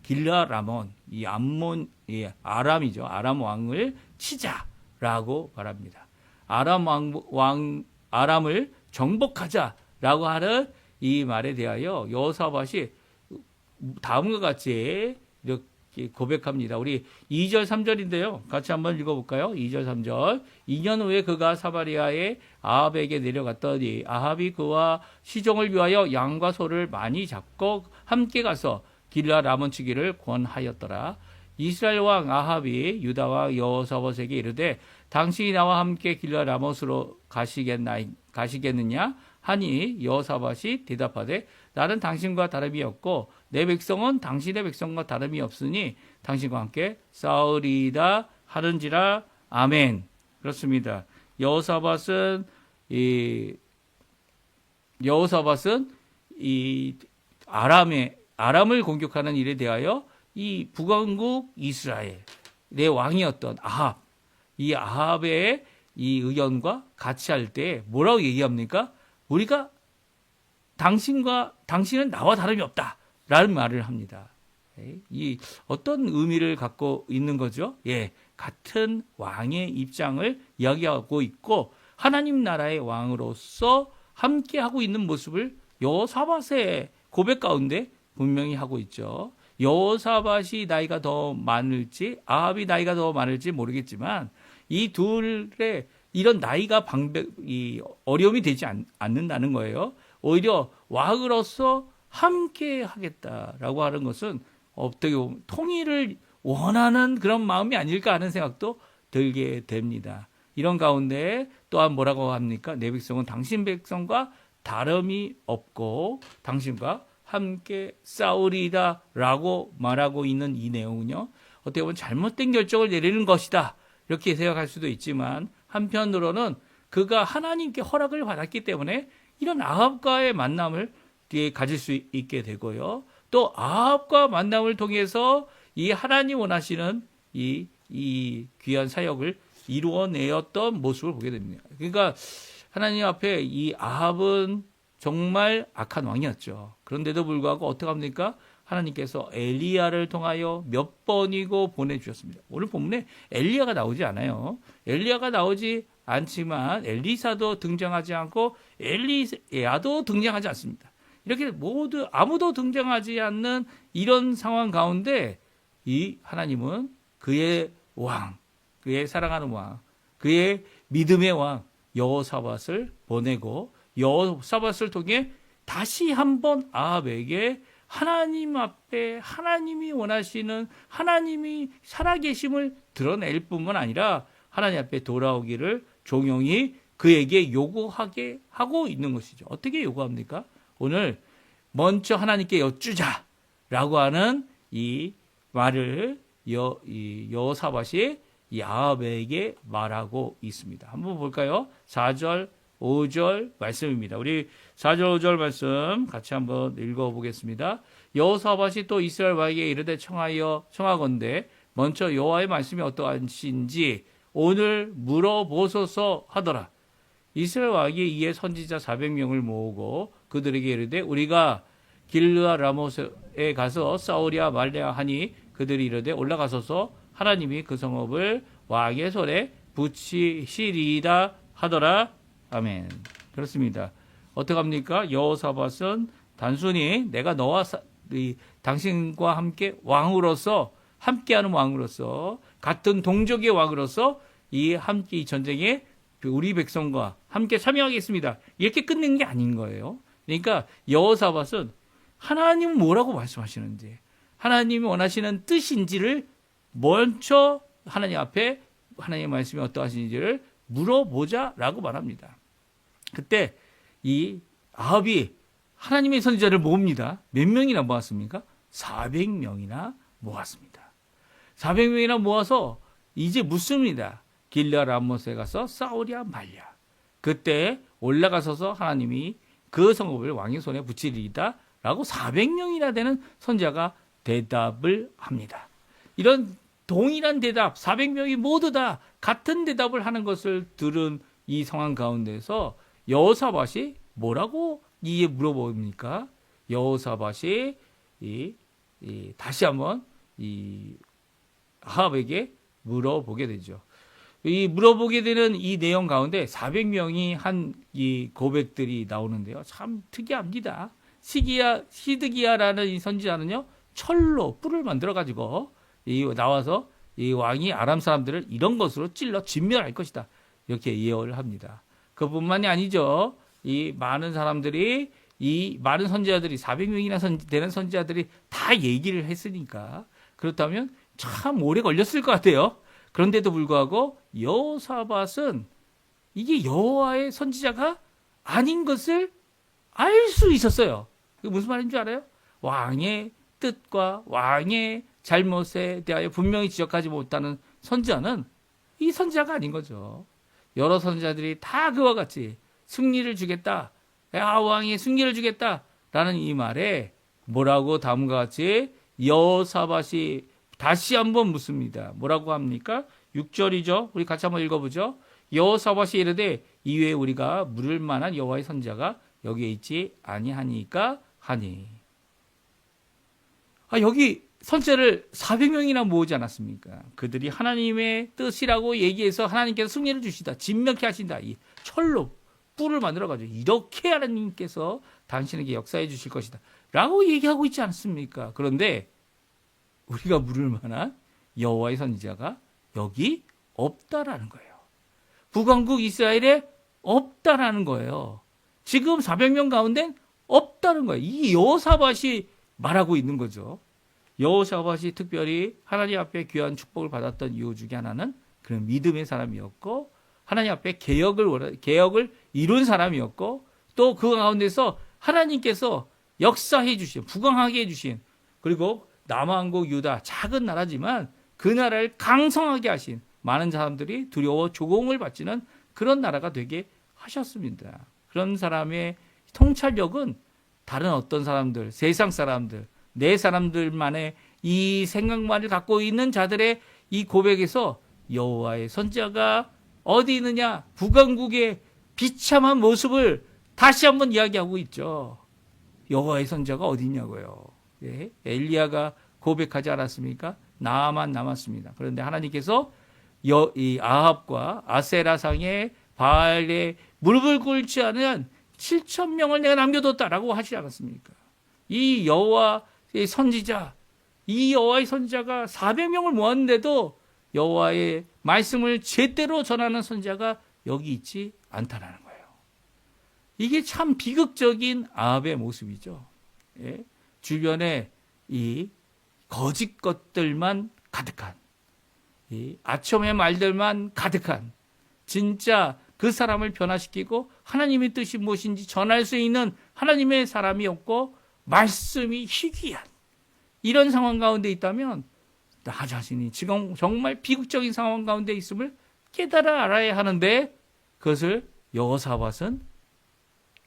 길라 라몬, 아람이죠. 아람 왕을 치자라고 말합니다. 아람을 정복하자라고 하는 이 말에 대하여 여호사밧이 다음과 같이 이렇게 고백합니다. 우리 2절 3절인데요. 같이 한번 읽어볼까요? 2절 3절. 2년 후에 그가 사마리아에 아합에게 내려갔더니 아합이 그와 시종을 위하여 양과 소를 많이 잡고 함께 가서 길라 라몬 치기를 권하였더라. 이스라엘 왕 아합이 유다와 여호사밧에게 이르되 당신이 나와 함께 길라 라못으로 가시겠느냐 하니 여호사밧이 대답하되 나는 당신과 다름이 없고 내 백성은 당신의 백성과 다름이 없으니 당신과 함께 싸우리이다 하는지라. 아멘. 그렇습니다. 여호사밧은 이 아람을 공격하는 일에 대하여 이 북왕국 이스라엘의 왕이었던 아합, 이 아합의 이 의견과 같이 할 때 뭐라고 얘기합니까? 우리가 당신은 나와 다름이 없다라는 말을 합니다. 이 어떤 의미를 갖고 있는 거죠? 같은 왕의 입장을 이야기하고 있고 하나님 나라의 왕으로서 함께하고 있는 모습을 여호사밧의 고백 가운데 분명히 하고 있죠. 여호사밧이 나이가 더 많을지 아합이 나이가 더 많을지 모르겠지만 이 둘의 이런 나이가 어려움이 되지 않는다는 거예요. 오히려 왕으로서 함께 하겠다라고 하는 것은 어떻게 보면 통일을 원하는 그런 마음이 아닐까 하는 생각도 들게 됩니다. 이런 가운데 또한 뭐라고 합니까? 내 백성은 당신 백성과 다름이 없고 당신과 함께 싸우리다 라고 말하고 있는 이 내용은요, 어떻게 보면 잘못된 결정을 내리는 것이다 이렇게 생각할 수도 있지만, 한편으로는 그가 하나님께 허락을 받았기 때문에 이런 아합과의 만남을 가질 수 있게 되고요, 또 아합과 만남을 통해서 이 하나님 원하시는 이 귀한 사역을 이루어내었던 모습을 보게 됩니다. 그러니까 하나님 앞에 이 아합은 정말 악한 왕이었죠. 그런데도 불구하고 어떻게 합니까? 하나님께서 엘리야를 통하여 몇 번이고 보내주셨습니다. 오늘 본문에 엘리야가 나오지 않아요. 엘리야가 나오지 않지만 엘리사도 등장하지 않고 엘리야도 등장하지 않습니다. 이렇게 모두 아무도 등장하지 않는 이런 상황 가운데 이 하나님은 그의 왕, 그의 사랑하는 왕, 그의 믿음의 왕 여호사밧을 보내고 여호사밧을 통해 다시 한번 아합에게 하나님 앞에 하나님이 원하시는 하나님이 살아계심을 드러낼 뿐만 아니라 하나님 앞에 돌아오기를 종용이 그에게 요구하게 하고 있는 것이죠. 어떻게 요구합니까? 오늘 먼저 하나님께 여쭈자라고 하는 이 말을 여호사밧이 아합에게 말하고 있습니다. 한번 볼까요? 4절, 5절 말씀입니다. 우리 4절, 5절 말씀 같이 한번 읽어보겠습니다. 여호사밧이 또 이스라엘 왕에게 이르되 청하건대 먼저 여호와의 말씀이 어떠하신지 오늘 물어보소서 하더라. 이스라엘 왕이 이에 선지자 400명을 모으고 그들에게 이르되 우리가 길르아 라못에 가서 싸우랴 말랴 하니 그들이 이르되 올라가소서 하나님이 그 성읍을 왕의 손에 붙이시리이다 하더라. 아멘. 그렇습니다. 어떻게 합니까? 여호사밧은 단순히 내가 너와 당신과 함께 왕으로서 함께하는 왕으로서 같은 동족의 왕으로서 함께 이 전쟁에 우리 백성과 함께 참여하겠습니다. 이렇게 끝낸 게 아닌 거예요. 그러니까 여호사밧은 하나님은 뭐라고 말씀하시는지, 하나님이 원하시는 뜻인지를 먼저 하나님 앞에 하나님의 말씀이 어떠하신지를 물어보자라고 말합니다. 그때 이 아합이 하나님의 선지자를 모읍니다. 몇 명이나 모았습니까? 400명이나 모았습니다. 400명이나 모아서 이제 묻습니다. 길르아 라못에 가서 싸우랴 말랴. 그때 올라가서서 하나님이 그 성읍을 왕의 손에 붙이리이다 라고 400명이나 되는 선지자가 대답을 합니다. 이런 동일한 대답, 400명이 모두 다 같은 대답을 하는 것을 들은 이 상황 가운데서 여호사밧이 뭐라고 이에 물어봅니까? 여호사밧이 다시 한번 아합에게 물어보게 되죠. 이 물어보게 되는 이 내용 가운데 400명이 한 이 고백들이 나오는데요. 참 특이합니다. 시드기야라는 이 선지자는요, 철로 뿔을 만들어 가지고 나와서 이 왕이 아람 사람들을 이런 것으로 찔러 진멸할 것이다. 이렇게 예언을 합니다. 그뿐만이 아니죠. 이 많은 사람들이 이 많은 선지자들이 400명이나 되는 선지자들이 다 얘기를 했으니까 그렇다면 참 오래 걸렸을 것 같아요. 그런데도 불구하고 여호사밧은 이게 여호와의 선지자가 아닌 것을 알 수 있었어요. 그게 무슨 말인 줄 알아요? 왕의 뜻과 왕의 잘못에 대하여 분명히 지적하지 못하는 선지자는 이 선지자가 아닌 거죠. 여러 선지자들이 다 그와 같이 승리를 주겠다, 왕이 승리를 주겠다라는 이 말에 뭐라고 다음과 같이 여호사밧이 다시 한번 묻습니다. 뭐라고 합니까? 6절이죠. 우리 같이 한번 읽어보죠. 여호사밧이 이르되 이외에 우리가 물을 만한 여호와의 선지자가 여기에 있지 아니하니까 하니. 여기 선지자를 400명이나 모으지 않았습니까? 그들이 하나님의 뜻이라고 얘기해서 하나님께서 승리를 주시다, 진명케 하신다, 이 철로 뿔을 만들어가지고 이렇게 하나님께서 당신에게 역사해 주실 것이다 라고 얘기하고 있지 않습니까? 그런데 우리가 물을 만한 여호와의 선지자가 여기 없다라는 거예요. 북왕국 이스라엘에 없다라는 거예요. 지금 400명 가운데 없다는 거예요. 이 여호사밧이 말하고 있는 거죠. 여호사밧이 특별히 하나님 앞에 귀한 축복을 받았던 이유 중에 하나는 그런 믿음의 사람이었고, 하나님 앞에 개혁을 이룬 사람이었고, 또 그 가운데서 하나님께서 역사해 주신, 부강하게 해주신, 그리고 남왕국 유다 작은 나라지만 그 나라를 강성하게 하신 많은 사람들이 두려워 조공을 바치는 그런 나라가 되게 하셨습니다. 그런 사람의 통찰력은 다른 어떤 사람들, 세상 사람들, 내 사람들만의 이 생각만을 갖고 있는 자들의 이 고백에서 여호와의 선지자가 어디 있느냐, 북왕국의 비참한 모습을 다시 한번 이야기하고 있죠. 여호와의 선지자가 어디 있냐고요. 예, 엘리야가 고백하지 않았습니까? 나만 남았습니다. 그런데 하나님께서 이 아합과 아세라상의 바알에 무릎을 꿇지 않은 7,000명을 내가 남겨뒀다라고 하지 않았습니까? 이 여호와의 선지자, 이 여호와의 선지자가 400명을 모았는데도 여호와의 말씀을 제대로 전하는 선지자가 여기 있지 않다라는 거예요. 이게 참 비극적인 아합의 모습이죠. 예? 주변에 이 거짓 것들만 가득한, 이 아첨의 말들만 가득한, 진짜 그 사람을 변화시키고 하나님의 뜻이 무엇인지 전할 수 있는 하나님의 사람이 없고 말씀이 희귀한 이런 상황 가운데 있다면 나 자신이 지금 정말 비극적인 상황 가운데 있음을 깨달아 알아야 하는데, 그것을 여호사밧은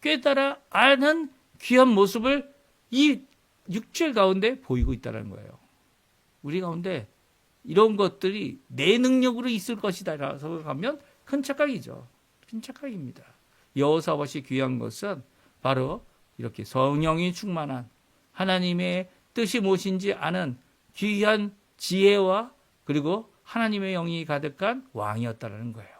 깨달아 아는 귀한 모습을 이 6절 가운데 보이고 있다는 거예요. 우리 가운데 이런 것들이 내 능력으로 있을 것이다 라고 생각하면 큰 착각이죠. 큰 착각입니다. 여호사밧이 귀한 것은 바로 이렇게 성령이 충만한, 하나님의 뜻이 무엇인지 아는 귀한 지혜와 그리고 하나님의 영이 가득한 왕이었다는 거예요.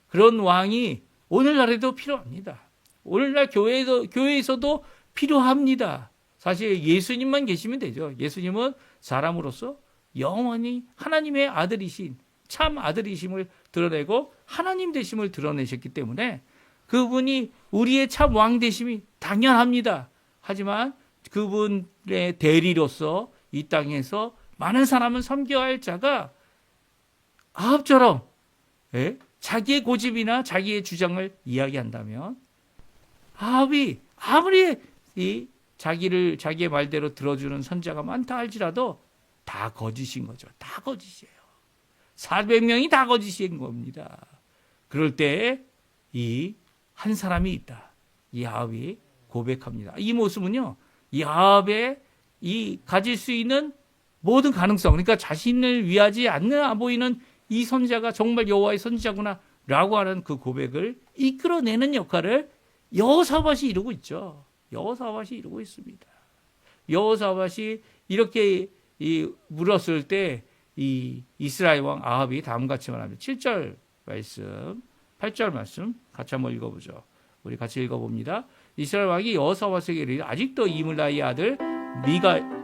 그런 왕이 오늘날에도 필요합니다. 오늘날 교회에서도 필요합니다. 사실 예수님만 계시면 되죠. 예수님은 사람으로서 영원히 하나님의 아들이신, 참 아들이심을 드러내고 하나님 되심을 드러내셨기 때문에 그분이 우리의 참 왕 되심이 당연합니다. 하지만 그분의 대리로서 이 땅에서 많은 사람을 섬겨야 할 자가 아합처럼 자기의 고집이나 자기의 주장을 이야기한다면, 아합이 아무리 자기의 말대로 들어주는 선지자가 많다 할지라도 다 거짓인 거죠. 다 거짓이에요. 400명이 다 거짓인 겁니다. 그럴 때 이 한 사람이 있다. 이 아합이 고백합니다. 이 모습은요, 이 아합의 이 가질 수 있는 모든 가능성, 그러니까 자신을 위하지 않는 보이는 이 선지자가 정말 여호와의 선지자구나 라고 하는 그 고백을 이끌어내는 역할을 여호사밧이 이루고 있죠. 여호사밧이 이루고 있습니다. 여호사밧이 이렇게 물었을 때 이 이스라엘 왕 아합이 다음같이 말합니다. 7절 말씀, 8절 말씀 같이 한번 읽어보죠. 우리 같이 읽어봅니다. 이스라엘 왕이 여호사밧에게 이르되 아직도 이물라의 아들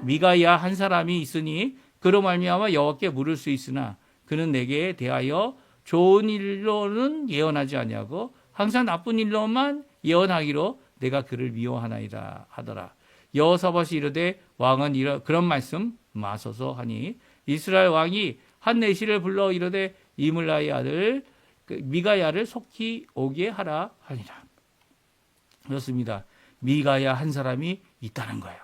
미가야 한 사람이 있으니 그로 말미암아 여호와께 물을 수 있으나 그는 내게 대하여 좋은 일로는 예언하지 아니하고 항상 나쁜 일로만 예언하기로 내가 그를 미워하나이다 하더라. 여호사밧이 이르되 왕은 그런 말씀 마소서 하니 이스라엘 왕이 한 내시를 불러 이르되 이물라의 아들 미가야를 속히 오게 하라 하니라. 그렇습니다. 미가야 한 사람이 있다는 거예요.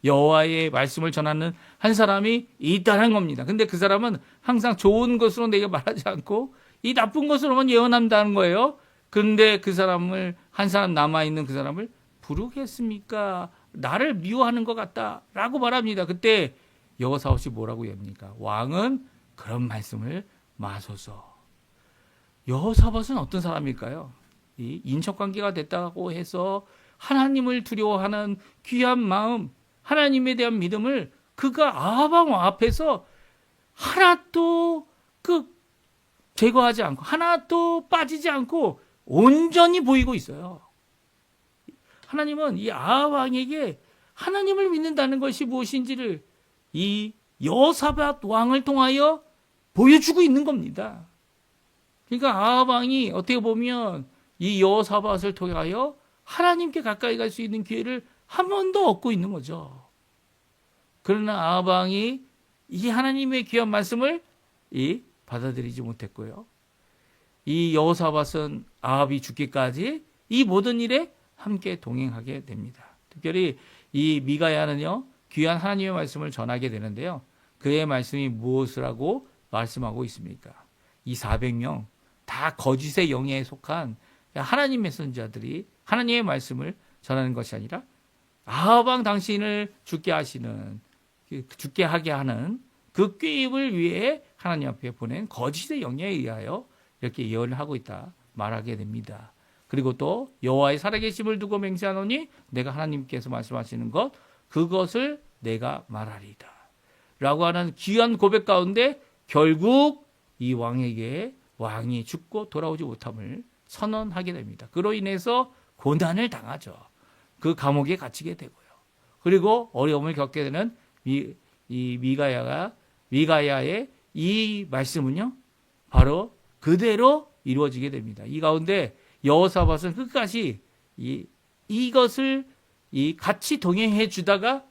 여호와의 말씀을 전하는 한 사람이 있다는 겁니다. 근데 그 사람은 항상 좋은 것으로 내게 말하지 않고 이 나쁜 것으로만 예언한다는 거예요. 근데 그 사람을, 한 사람 남아있는 그 사람을 부르겠습니까? 나를 미워하는 것 같다라고 말합니다. 그때 여호사밧이 뭐라고 합니까? 왕은 그런 말씀을 마소서. 여호사밧은 어떤 사람일까요? 이 인척관계가 됐다고 해서 하나님을 두려워하는 귀한 마음, 하나님에 대한 믿음을 그가 아합 왕 앞에서 하나도 제거하지 않고 하나도 빠지지 않고 온전히 보이고 있어요. 하나님은 이 아합 왕에게 하나님을 믿는다는 것이 무엇인지를 이 여호사밧 왕을 통하여 보여주고 있는 겁니다. 그러니까 아합 왕이 어떻게 보면 이 여호사밧을 통하여 하나님께 가까이 갈 수 있는 기회를 한 번 더 얻고 있는 거죠. 그러나 아합 왕이 이 하나님의 귀한 말씀을 받아들이지 못했고요. 이 여호사밧은 아합이 죽기까지 이 모든 일에 함께 동행하게 됩니다. 특별히 이 미가야는요, 귀한 하나님의 말씀을 전하게 되는데요. 그의 말씀이 무엇이라고 말씀하고 있습니까? 이 400명 다 거짓의 영에 속한 하나님의 선지자들이 하나님의 말씀을 전하는 것이 아니라 아합 왕 당신을 죽게 하게 하는 그 꾀입을 위해 하나님 앞에 보낸 거짓의 영에 의하여 이렇게 예언을 하고 있다 말하게 됩니다. 그리고 또 여호와의 살아계심을 두고 맹세하노니 내가 하나님께서 말씀하시는 것 그것을 내가 말하리이다 라고 하는 귀한 고백 가운데 결국 이 왕에게 왕이 죽고 돌아오지 못함을 선언하게 됩니다. 그로 인해서 고난을 당하죠. 그 감옥에 갇히게 되고요. 그리고 어려움을 겪게 되는 이 미가야의 이 말씀은요, 바로 그대로 이루어지게 됩니다. 이 가운데 여호사밧은 끝까지 이것을 같이 동행해 주다가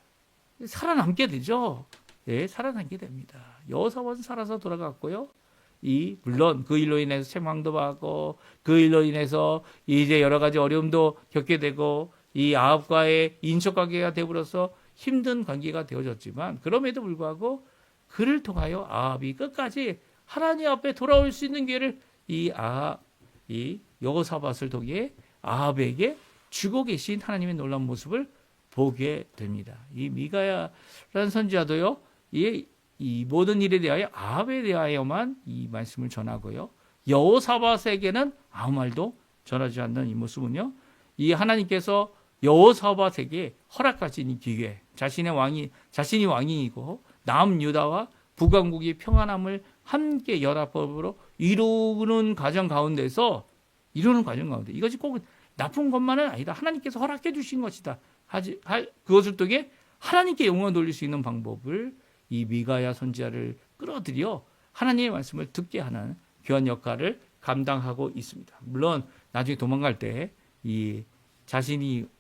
살아남게 되죠. 예, 살아남게 됩니다. 여호사밧은 살아서 돌아갔고요. 물론 그 일로 인해서 책망도 받고 그 일로 인해서 이제 여러 가지 어려움도 겪게 되고 이 아합과의 인척 관계가 되어버려서 힘든 관계가 되어졌지만 그럼에도 불구하고 그를 통하여 아합이 끝까지 하나님 앞에 돌아올 수 있는 기회를 이 여호사밧을 통해 아합에게 주고 계신 하나님의 놀라운 모습을 보게 됩니다. 이 미가야라는 선지자도요, 이 모든 일에 대하여 아합에 대하여만 이 말씀을 전하고요. 여호사밧에게는 아무 말도 전하지 않는 이 모습은요, 이 하나님께서 여호사밧에게 허락하신 이 기회, 자신이 왕이고 남유다와 북왕국이 평안함을 함께 연합법으로 이루는 과정 가운데서 이것이 꼭 나쁜 것만은 아니다. 하나님께서 허락해 주신 것이다. 그것을 통해 하나님께 영광을 돌릴 수 있는 방법을 이 미가야 선지자를 끌어들여 하나님의 말씀을 듣게 하는 귀한 역할을 감당하고 있습니다. 물론 나중에 도망갈 때 이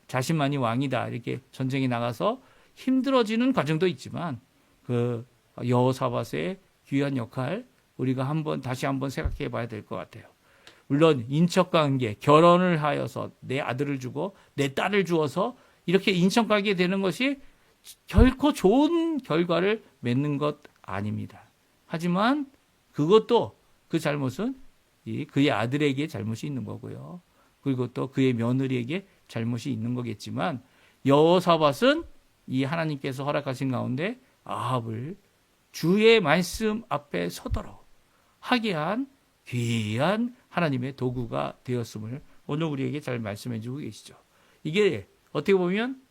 자신만이 왕이다 이렇게 전쟁에 나가서 힘들어지는 과정도 있지만 그 여호사밧의 귀한 역할 우리가 다시 한번 생각해 봐야 될 것 같아요. 물론 인척관계, 결혼을 하여서 내 아들을 주고 내 딸을 주어서 이렇게 인척관계 되는 것이 결코 좋은 결과를 맺는 것 아닙니다. 하지만 그것도 그 잘못은 그의 아들에게 잘못이 있는 거고요. 그리고 또 그의 며느리에게 잘못이 있는 거겠지만 여호사밧은 이 하나님께서 허락하신 가운데 아합을 주의 말씀 앞에 서도록 하게 한 귀한 하나님의 도구가 되었음을 오늘 우리에게 잘 말씀해 주고 계시죠. 이게 어떻게 보면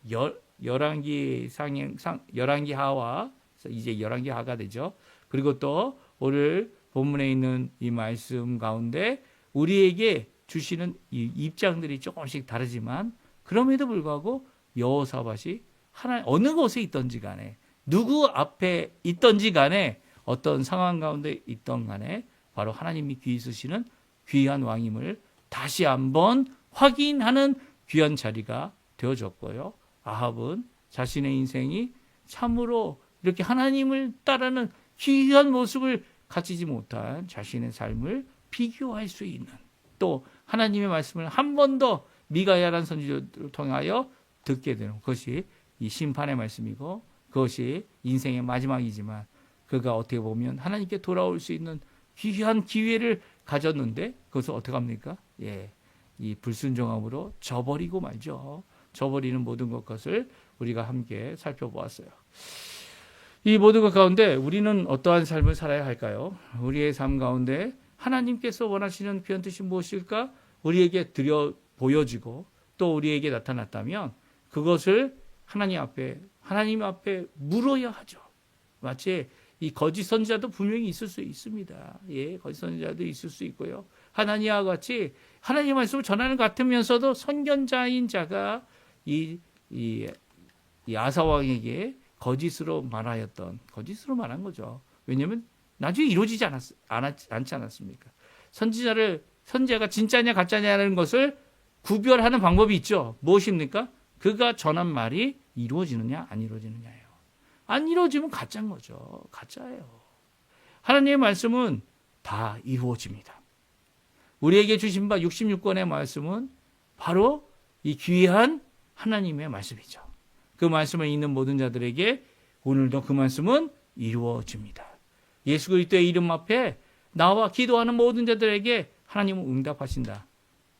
열왕기 하와 이제 열왕기 하가 되죠. 그리고 또 오늘 본문에 있는 이 말씀 가운데 우리에게 주시는 이 입장들이 조금씩 다르지만 그럼에도 불구하고 여호사밧이 어느 곳에 있던지 간에 누구 앞에 있던지 간에 어떤 상황 가운데 있던 간에 바로 하나님이 귀히 쓰시는 귀한 왕임을 다시 한번 확인하는 귀한 자리가 되어졌고요. 아합은 자신의 인생이 참으로 이렇게 하나님을 따르는 귀한 모습을 가지지 못한 자신의 삶을 비교할 수 있는 또 하나님의 말씀을 한 번 더 미가야라는 선지자를 통하여 듣게 되는 그것이 이 심판의 말씀이고 그것이 인생의 마지막이지만 그가 어떻게 보면 하나님께 돌아올 수 있는 귀한 기회를 가졌는데 그것을 어떻게 합니까? 이 불순종함으로 저버리고 말죠. 저버리는 모든 것을 우리가 함께 살펴보았어요. 이 모든 것 가운데 우리는 어떠한 삶을 살아야 할까요? 우리의 삶 가운데 하나님께서 원하시는 귀한 뜻이 무엇일까? 우리에게 보여지고 또 우리에게 나타났다면 그것을 하나님 앞에 물어야 하죠. 마치 이 거짓 선지자도 분명히 있을 수 있습니다. 거짓 선지자도 있을 수 있고요. 하나님과 같이 하나님의 말씀을 전하는 것 같으면서도 선견자인 자가 이 아사 왕에게 거짓으로 말한 거죠. 왜냐하면 나중에 이루어지지 않지 않았습니까? 선지자가 진짜냐 가짜냐는 것을 구별하는 방법이 있죠. 무엇입니까? 그가 전한 말이 이루어지느냐 안 이루어지느냐예요. 안 이루어지면 가짜인 거죠. 가짜예요. 하나님의 말씀은 다 이루어집니다. 우리에게 주신 바 66권의 말씀은 바로 이 귀한 하나님의 말씀이죠. 그 말씀을 읽는 모든 자들에게 오늘도 그 말씀은 이루어집니다. 예수 그리스도의 이름 앞에 나와 기도하는 모든 자들에게 하나님은 응답하신다.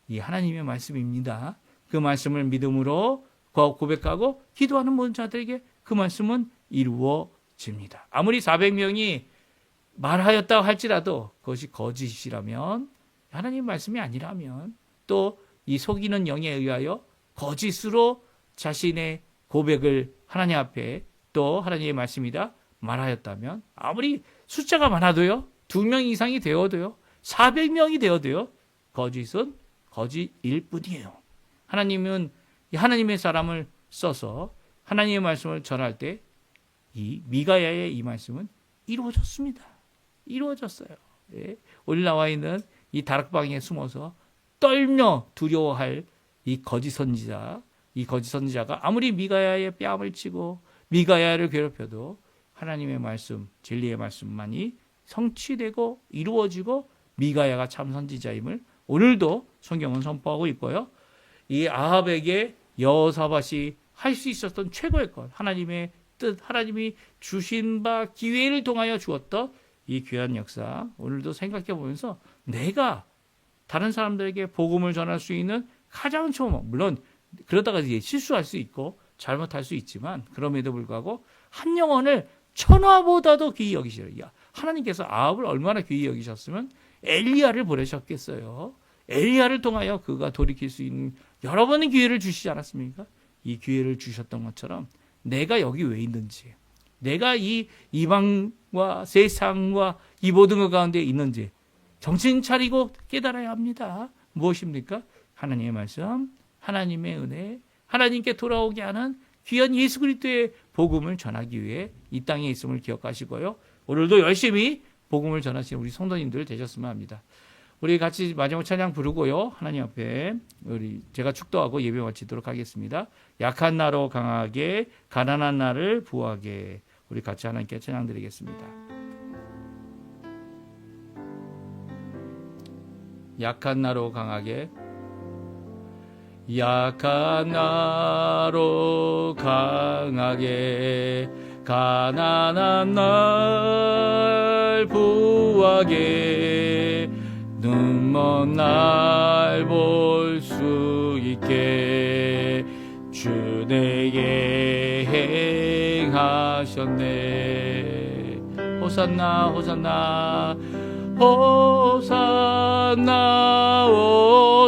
이 하나님의 말씀입니다. 그 말씀을 믿음으로 고백하고 기도하는 모든 자들에게 그 말씀은 이루어집니다. 아무리 400명이 말하였다고 할지라도 그것이 거짓이라면, 하나님 말씀이 아니라면, 또 이 속이는 영에 의하여 거짓으로 자신의 고백을 하나님 앞에 또 하나님의 말씀이다 말하였다면, 아무리 숫자가 많아도요, 2명 이상이 되어도요, 400명이 되어도요, 거짓은 거짓일 뿐이에요. 하나님은 하나님의 사람을 써서 하나님의 말씀을 전할 때 이 미가야의 이 말씀은 이루어졌습니다. 이루어졌어요. 예. 오늘 나와 있는 이 다락방에 숨어서 떨며 두려워할 이 거짓 선지자가 아무리 미가야의 뺨을 치고 미가야를 괴롭혀도 하나님의 말씀, 진리의 말씀만이 성취되고 이루어지고 미가야가 참 선지자임을 오늘도 성경은 선포하고 있고요. 이 아합에게 여호사밧이 할 수 있었던 최고의 것, 하나님의 뜻, 하나님이 주신 바 기회를 통하여 주었던 이 귀한 역사, 오늘도 생각해 보면서 내가 다른 사람들에게 복음을 전할 수 있는 가장 처음, 물론 그러다가 이제 실수할 수 있고 잘못할 수 있지만 그럼에도 불구하고 한 영혼을 천하보다도 귀히 여기시라. 하나님께서 아합을 얼마나 귀히 여기셨으면 엘리야를 보내셨겠어요. 엘리야를 통하여 그가 돌이킬 수 있는 여러 번의 기회를 주시지 않았습니까? 이 기회를 주셨던 것처럼 내가 여기 왜 있는지, 내가 이 이방과 세상과 이 모든 것 가운데 있는지 정신 차리고 깨달아야 합니다. 무엇입니까? 하나님의 말씀, 하나님의 은혜, 하나님께 돌아오게 하는 귀한 예수 그리스도의 복음을 전하기 위해 이 땅에 있음을 기억하시고요. 오늘도 열심히 복음을 전하시는 우리 성도님들 되셨으면 합니다. 우리 같이 마지막 찬양 부르고요. 하나님 앞에 제가 축도하고 예배 마치도록 하겠습니다. 약한 나로 강하게, 가난한 나를 부하게. 우리 같이 하나님께 찬양 드리겠습니다. 약한 나로 강하게, 약한 나로 강하게, 가난한 날 부하게, 눈먼 날 볼 수 있게 주 내게 행하셨네. 호산나 호산나 호산나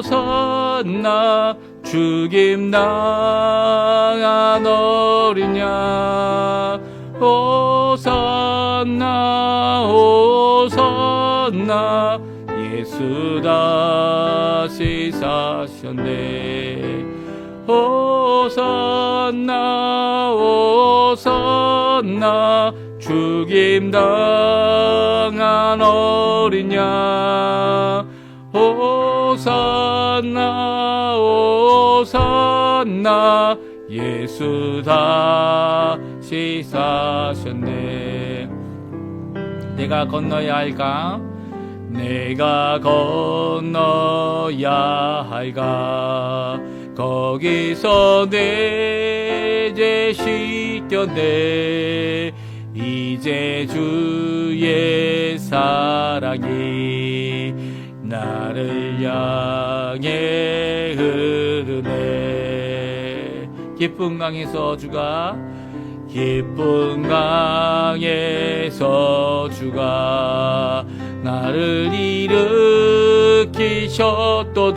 호산나 죽임 당한 어린 양 호산나 호산나 예수 다시 사셨네. 호산나 호산나 죽임 당한 어린 양 호산나 호산나 예수 다시 사셨네. 내가 건너야 할 강, 내가 건너야 할 강, 거기서 내 죄 씻겼네. 이제 주의 사랑이 나를 향해 흐르네. 기쁜 강에서 주가, 기쁜 강에서 주가 나를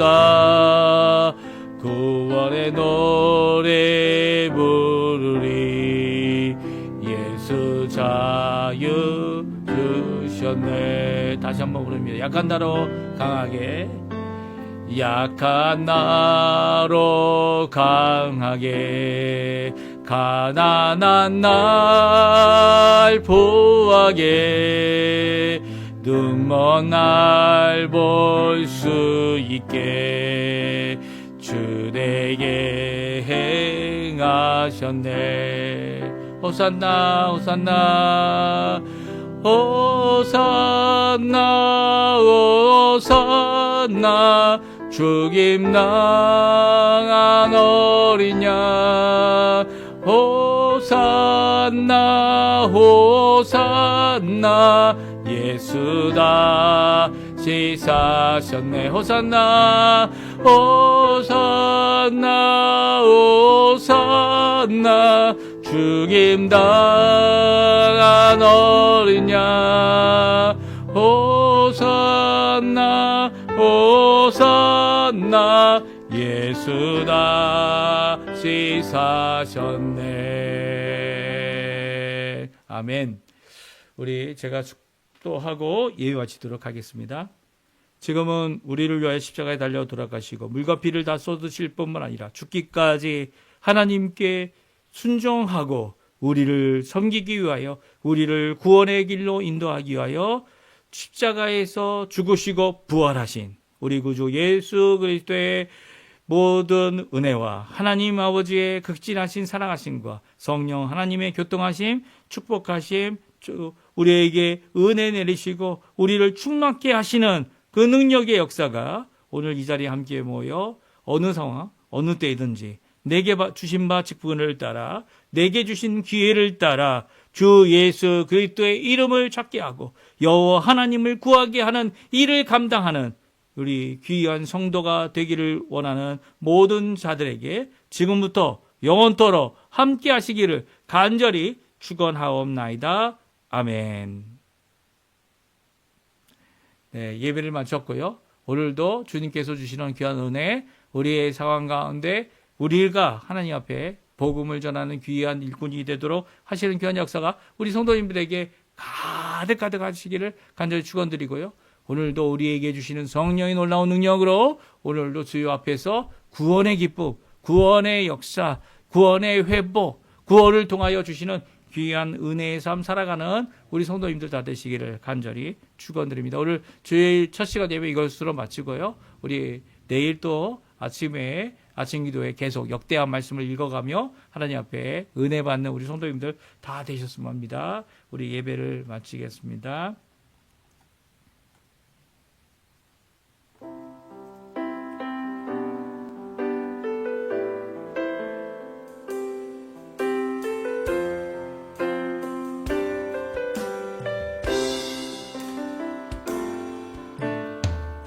일으키셨도다. 구원의 노래 부르리. 예수 자유 주셨네. 다시 한번 부릅니다. 약한 나로 강하게, 약한 나로 강하게 가난한 날 보하게 눈먼 날 볼 수 있게 주 내게 행하셨네. 호산나 호산나 호산나 호산나 죽임 당한 어린 양 호산나 호산나 예수 다시 사셨네. 호산나 호산나 호산나 죽임 당한 어린 양 호산나 호산나 예수 다시 사셨네. 아멘. 우리 제가 축도하고 예배 마치도록 하겠습니다. 지금은 우리를 위하여 십자가에 달려 돌아가시고 물과 피를 다 쏟으실 뿐만 아니라 죽기까지 하나님께 순종하고 우리를 섬기기 위하여 우리를 구원의 길로 인도하기 위하여 십자가에서 죽으시고 부활하신 우리 구주 예수 그리스도의 모든 은혜와 하나님 아버지의 극진하신 사랑하심과 성령 하나님의 교통하심 축복하심 우리에게 은혜 내리시고 우리를 충만케 하시는 그 능력의 역사가 오늘 이 자리에 함께 모여 어느 상황 어느 때이든지 내게 주신 바 직분을 따라 내게 주신 기회를 따라 주 예수 그리스도의 이름을 찾게 하고 여호와 하나님을 구하게 하는 일을 감당하는 우리 귀한 성도가 되기를 원하는 모든 자들에게 지금부터 영원토록 함께 하시기를 간절히 축원하옵나이다. 아멘. 네, 예배를 마쳤고요. 오늘도 주님께서 주시는 귀한 은혜, 우리의 상황 가운데 우리가 하나님 앞에 복음을 전하는 귀한 일꾼이 되도록 하시는 귀한 역사가 우리 성도님들에게 가득 하시기를 간절히 축원드리고요. 오늘도 우리에게 주시는 성령의 놀라운 능력으로 오늘도 주여 앞에서 구원의 기쁨, 구원의 역사, 구원의 회복, 구원을 통하여 주시는 귀한 은혜의 삶 살아가는 우리 성도님들 다 되시기를 간절히 축원드립니다. 오늘 주일 첫 시간 예배 이것으로 마치고요. 우리 내일 또 아침에 아침 기도에 계속 역대한 말씀을 읽어가며 하나님 앞에 은혜 받는 우리 성도님들 다 되셨으면 합니다. 우리 예배를 마치겠습니다.